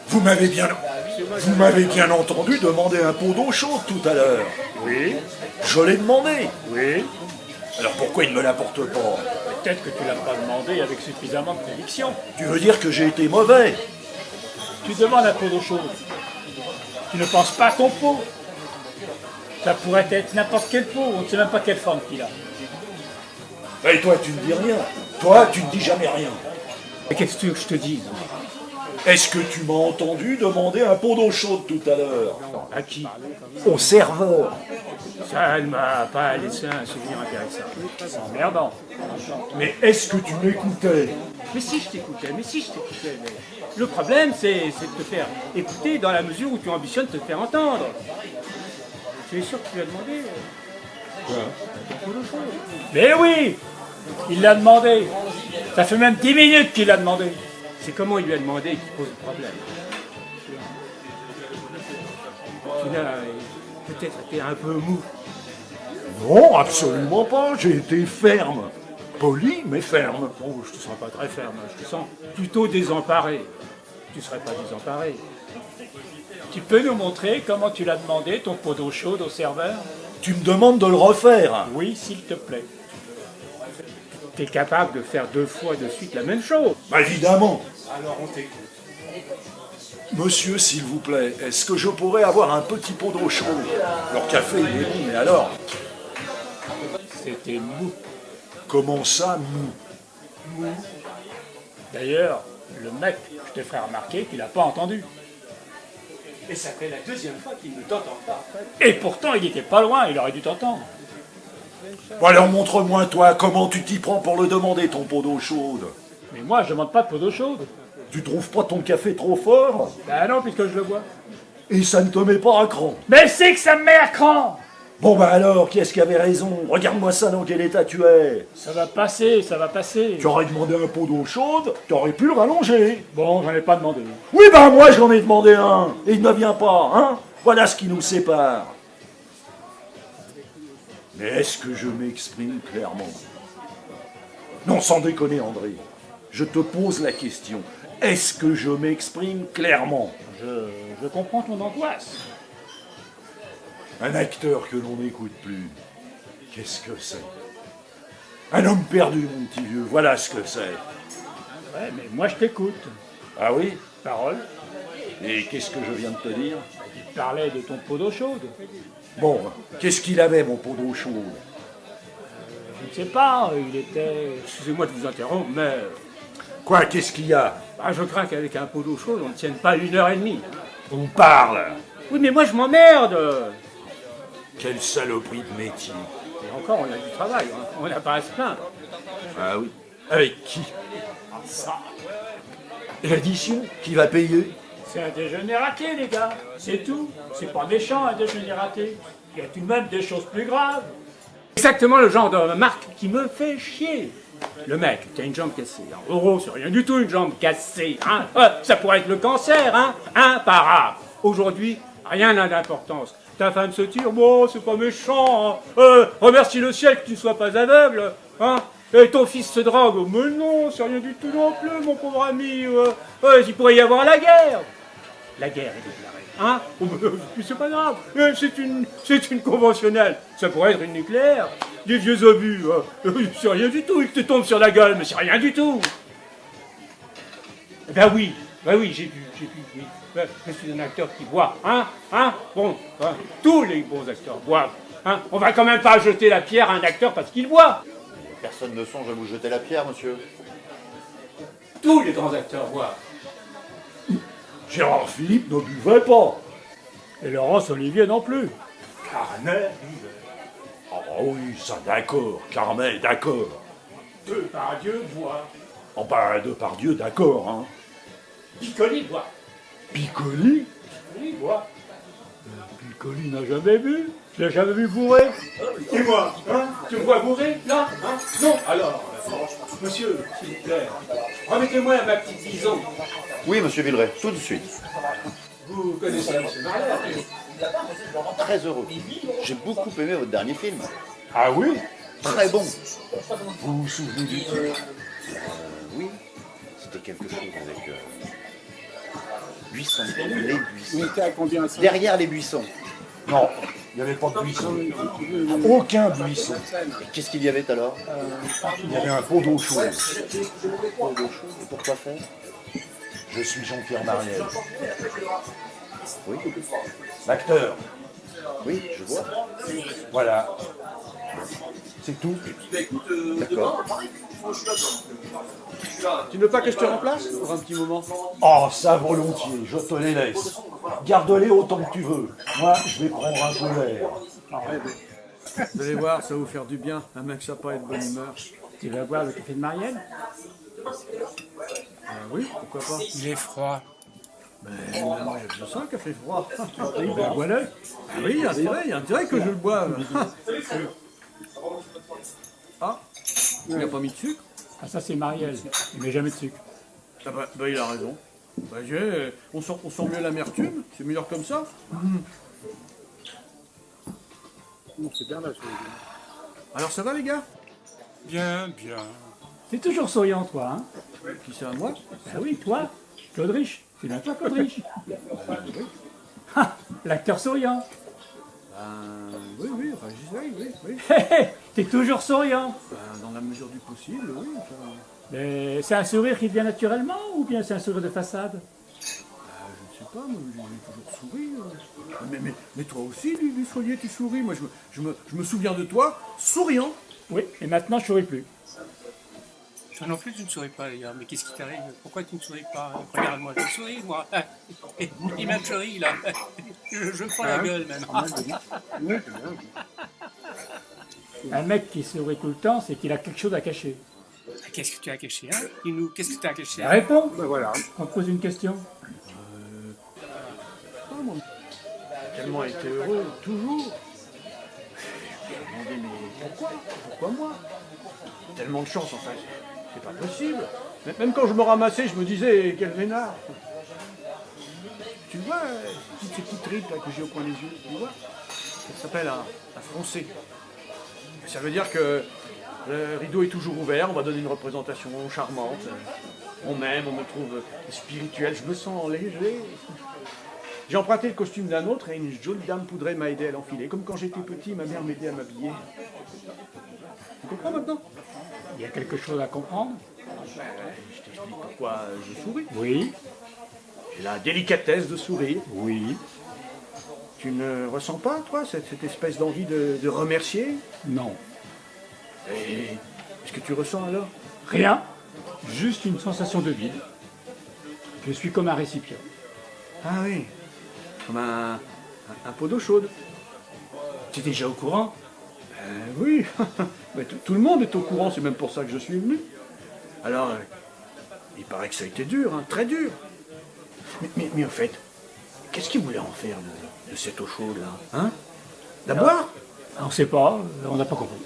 Vous m'avez bien entendu demander un pot d'eau chaude tout à l'heure. Oui, Je l'ai demandé. oui. Alors pourquoi il ne me l'apporte pas? Peut-être que tu l'as pas demandé avec suffisamment de conviction. Tu veux dire que j'ai été mauvais? Tu demandes un pot d'eau chaude. Tu ne penses pas à ton pot. Ça pourrait être n'importe quel pot, on ne sait même pas quelle forme qu'il a. Et toi, tu ne dis rien. Toi, tu ne dis jamais rien. Et qu'est-ce que tu veux que je te dise? Est-ce que tu m'as entendu demander un pot d'eau chaude tout à l'heure? À qui? Au serveur. Ça ne m'a pas laissé un souvenir intéressant. C'est emmerdant. Mais est-ce que tu m'écoutais? Mais si je t'écoutais, mais le problème, c'est de te faire écouter dans la mesure où tu ambitionnes te faire entendre. Tu es sûr que tu lui as demandé ton pot d'eau chaude? Mais oui! Il l'a demandé. Ça fait même 10 minutes qu'il l'a demandé. C'est comment il lui a demandé qui pose le problème. Tu n'as peut-être été un peu mou. Non, absolument pas. J'ai été ferme. Poli, mais ferme. Bon, je te sens pas très ferme, je te sens plutôt désemparé. Tu serais pas désemparé. Tu peux nous montrer comment tu l'as demandé, ton pot d'eau chaude au serveur? Tu me demandes de le refaire. Oui, s'il te plaît. Tu es capable de faire 2 fois de suite la même chose? Bah, évidemment. Alors on t'écoute. Monsieur, s'il vous plaît, est-ce que je pourrais avoir un petit pot d'eau chaude? Leur café, il est bon, mais alors? C'était mou. Comment ça, mou? D'ailleurs, le mec, je te ferai remarquer qu'il n'a pas entendu. Et ça fait la 2e fois qu'il ne t'entend pas. Et pourtant, il n'était pas loin, il aurait dû t'entendre. Bon, alors montre-moi, toi, comment tu t'y prends pour le demander, ton pot d'eau chaude. Mais moi, je ne demande pas de pot d'eau chaude. Tu trouves pas ton café trop fort? Ben non, puisque je le vois. Et ça ne te met pas à cran. Mais c'est que ça me met à cran! Bon, bah alors, qui est-ce qui avait raison? Regarde-moi ça, dans quel état tu es. Ça va passer, ça va passer. Tu aurais demandé un pot d'eau chaude, tu aurais pu le rallonger. Bon, j'en ai pas demandé. Oui, bah moi, j'en ai demandé un, et il ne vient pas, hein? Voilà ce qui nous sépare. Mais est-ce que je m'exprime clairement? Non, sans déconner, André. Je te pose la question. Est-ce que je m'exprime clairement? Je comprends ton angoisse. Un acteur que l'on n'écoute plus. Qu'est-ce que c'est? Un homme perdu, mon petit vieux. Voilà ce que c'est. Ouais, mais moi je t'écoute. Ah oui? Parole. Et qu'est-ce que je viens de te dire? Tu parlais de ton pot d'eau chaude. Bon, qu'est-ce qu'il avait, mon pot d'eau chaude? Je ne sais pas, il était... Excusez-moi de vous interrompre, mais... Quoi, qu'est-ce qu'il y a? Bah, je crains qu'avec un pot d'eau chaude, on ne tienne pas 1h30. On parle. Oui, mais moi je m'emmerde. Quelle saloperie de métier. Et encore, on a du travail, hein. On n'a pas à se plaindre. Ah oui. Avec qui? Ça, L'addition? Qui va payer? c'est un déjeuner raté, les gars. C'est tout. C'est pas méchant, un déjeuner raté. Il y a tout de même des choses plus graves. Exactement le genre de marque qui me fait chier. Le mec, t'as une jambe cassée. En euros, c'est rien du tout, une jambe cassée. Hein. Ça pourrait être le cancer, hein. Imparable. Aujourd'hui, rien n'a d'importance. Ta femme se tire, bon, c'est pas méchant. Hein. Remercie le ciel que tu sois pas aveugle. Hein. Et ton fils se drogue. Oh, mais non, c'est rien du tout non plus, mon pauvre ami. Il pourrait y avoir la guerre. La guerre est déclarée. Hein. Oh, mais c'est pas grave. C'est une conventionnelle. Ça pourrait être une nucléaire. Des vieux obus. C'est rien du tout. Il te tombe sur la gueule, mais c'est rien du tout. Ben oui, j'ai vu, oui. Je suis un acteur qui boit, hein. Bon, hein. Tous les bons acteurs boivent, hein. On va quand même pas jeter la pierre à un acteur parce qu'il boit. Personne ne songe à vous jeter la pierre, monsieur. Tous les grands acteurs boivent. Gérard Philippe ne buvait pas. Et Laurence Olivier non plus. Carnet buvait. Ah bah oui, ça d'accord. Carnet, d'accord. Depardieu boit. Oh bah, Depardieu, d'accord, hein. Piccoli boit. Piccoli? Piccoli boit. Piccoli n'a jamais bu. Je l'ai jamais vu bourré. Et moi, hein? Tu me vois bourré, là, hein? Non. Alors, monsieur, s'il vous plaît, remettez-moi ma petite bison. Oui, monsieur Villeray, tout de suite. Vous connaissez M. Marler? Très heureux. J'ai beaucoup aimé votre dernier film. Ah oui? Très bon. Vous vous souvenez du titre? Oui, c'était quelque chose avec buissons. Les buissons. On était à combien ça? Derrière les buissons. Non, il n'y avait pas de buisson. Aucun buisson. Et qu'est-ce qu'il y avait alors? Il y avait un pot d'eau chaude. Et pourquoi faire? Je suis Jean-Pierre Mariel. Oui, L'acteur. oui, je vois. Voilà. C'est tout. D'accord. Tu ne veux pas que je te remplace pour un petit moment? Oh, ça volontiers, je te les laisse. Garde-les autant que tu veux. Moi, je vais prendre un peu d'air. Vous allez voir, ça va vous faire du bien, un mec sympa et de bonne humeur. Tu vas boire le café de Marielle? Oui, pourquoi pas? Il est froid. Mais moi, j'ai besoin d'un café froid. Ben voilà. Ah oui, il y a intérêt que je le boive. Ah, il n'a pas mis de sucre? Ah, ça c'est Marielle. Il met jamais de sucre. Ah bah, il a raison. Bah, on sent mieux l'amertume, c'est meilleur comme ça. Non, c'est bien là. Alors ça va les gars? Bien, bien. T'es toujours souriant, toi, hein? Qui c'est à moi? Ben oui, toi, Claude Rich. C'est bien toi, Claude Rich. Ah, l'acteur souriant. Oui, enfin j'essaye, oui. Hé, hé, t'es toujours souriant. Dans la mesure du possible, oui. Enfin, Mais c'est un sourire qui vient naturellement ou bien c'est un sourire de façade? je ne sais pas, moi j'ai toujours souri. Mais toi aussi, du Solier, tu souris. Moi je me souviens de toi souriant. Oui, et maintenant je souris plus. Toi non plus, tu ne souris pas, d'ailleurs. Mais qu'est-ce qui t'arrive? Pourquoi tu ne souris pas? Regarde-moi, je souris, moi. Il m'a pleuré, là. Je me prends la gueule, maintenant. Un mec qui sourit tout le temps, c'est qu'il a quelque chose à cacher. Qu'est-ce que tu as caché, hein? Dis-nous, qu'est-ce que tu as caché? Réponds. Ben voilà. On te pose une question. Tellement été heureux, toujours. Je me demandais, mais pourquoi moi? Tellement de chance, en fait. C'est pas possible. Même quand je me ramassais, je me disais, quel vénard. Tu vois, ces petites tripes là, que j'ai au coin des yeux, tu vois? Ça s'appelle un froncé. Ça veut dire que le rideau est toujours ouvert, on va donner une représentation charmante. On m'aime, on me trouve spirituel, je me sens léger. J'ai emprunté le costume d'un autre et une jolie dame poudrée m'a aidé à l'enfiler. Comme quand j'étais petit, ma mère m'aidait à m'habiller. Tu comprends maintenant? Il y a quelque chose à comprendre? Je t'explique pourquoi je souris. Oui. J'ai la délicatesse de sourire. Oui. Tu ne ressens pas, toi, cette espèce d'envie de remercier? Non. Et qu'est-ce que tu ressens alors? Rien. Juste une sensation de vide. Je suis comme un récipient. Ah oui, comme un pot d'eau chaude. Tu es déjà au courant? Oui, mais tout le monde est au courant, c'est même pour ça que je suis venu. Alors, il paraît que ça a été dur, hein, très dur. Mais en fait, qu'est-ce qu'il voulait en faire de cette eau chaude là, hein? La boire? On ne sait pas, on n'a pas compris.